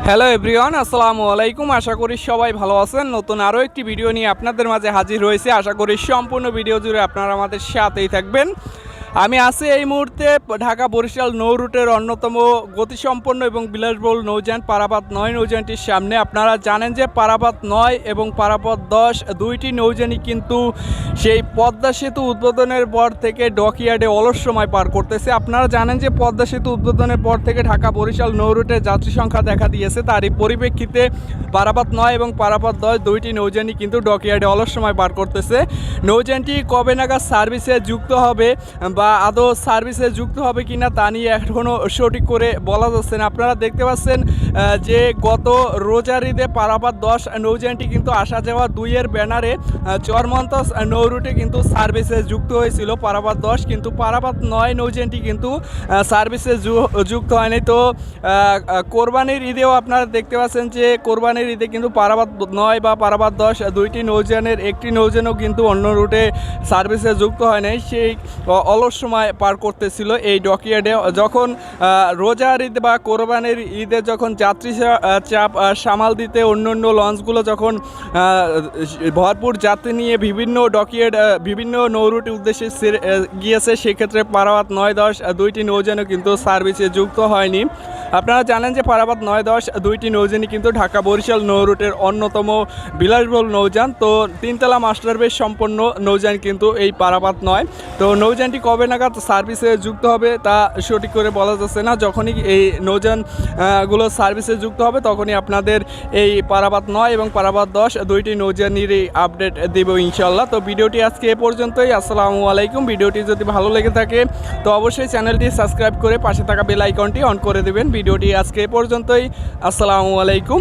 Hello everyone, আসসালামু আলাইকুম। আশা করি সবাই ভালো আছেন। নতুন আরও একটি ভিডিও নিয়ে আপনাদের মাঝে হাজির হয়েছে। আশা করি সম্পূর্ণ ভিডিও জুড়ে আপনারা আমাদের সাথেই থাকবেন। আমি আছি এই মুহূর্তে ঢাকা বরিশাল নৌ রুটের অন্যতম গতিসম্পন্ন এবং বিলাসবহুল নৌযান পারাপাত 9 নৌযানটির সামনে। আপনারা জানেন যে পারাপাত 9 এবং পারাপাত 10 দুইটি নৌযানই কিন্তু সেই পদ্মা সেতু উদ্বোধনের পর থেকে ডকইয়ার্ডে অলস সময় পার করতেছে। আপনারা জানেন যে পদ্মা সেতু উদ্বোধনের পর থেকে ঢাকা বরিশাল নৌ রুটের যাত্রী সংখ্যা দেখা দিয়েছে। তারই পরিপ্রেক্ষিতে পারাপাত 9 এবং পারাপাত 10 দুইটি নৌযানই কিন্তু ডকইয়ার্ডে অলস সময় পার করতেছে। নৌযানটি কবে নাগাদ সার্ভিসে যুক্ত হবে বা আদৌ সার্ভিসে যুক্ত হবে কিনা তা নিয়ে এখনও সঠিক করে বলা যাচ্ছে না। আপনারা দেখতে পাচ্ছেন যে গত রোজার ঈদে পারাপাত 10 নৌযানটি কিন্তু আসা যাওয়া 2-এর ব্যানারে চরমন্তস নৌ রুটে কিন্তু সার্ভিসে যুক্ত হয়েছিল পারাপাত 10, কিন্তু পারাপাত 9 নৌযানটি কিন্তু সার্ভিসে যুক্ত হয়নি। তো কোরবানির ঈদেও আপনারা দেখতে পাচ্ছেন যে কোরবানির ঈদে কিন্তু পারাপাত 9 বা পারাপাত 10 দুইটি নৌযানের একটি নৌযানও কিন্তু অন্য রুটে সার্ভিসে যুক্ত হয় নাই। সেই অলস সময় পার করতেছিল এই ডকইয়ার্ডে। যখন রোজার ঈদ বা কোরবানির ঈদে যখন যাত্রী চাপ সামাল দিতে অন্য লঞ্চগুলো যখন ভরপুর যাত্রী নিয়ে বিভিন্ন ডকইয়ার্ড বিভিন্ন নৌরুটের উদ্দেশ্যে গিয়েছে, সেক্ষেত্রে পারাপাত 9-10 দুইটি নৌযানও কিন্তু সার্ভিসে যুক্ত হয়নি। আপনারা জানেন যে পারাপাত 9-10 দুইটি নৌযানই কিন্তু ঢাকা বরিশাল নৌ রুটের অন্যতম বিলাসবহুল নৌযান। তো তিনতলা মাস্টার বেস সম্পন্ন নৌযান কিন্তু এই পারাপাত 9। তো নৌযানটি কবে নাগাদ সার্ভিসে যুক্ত হবে তা সঠিক করে বলা যাচ্ছে না। যখনই এই নৌযানগুলো সার্ভিসে যুক্ত হবে তখনই আপনাদের এই পারাপাত 9 এবং পারাপাত 10 দুইটি নৌযানেরই আপডেট দেব ইনশাল্লাহ। তো ভিডিওটি আজকে এ পর্যন্তই। আসসালামু আলাইকুম। ভিডিওটি যদি ভালো লেগে থাকে তো অবশ্যই চ্যানেলটি সাবস্ক্রাইব করে পাশে থাকা বেল আইকনটি অন করে দেবেন। ভিডিওটি আজকে এ পর্যন্তই। আসসালামু আলাইকুম।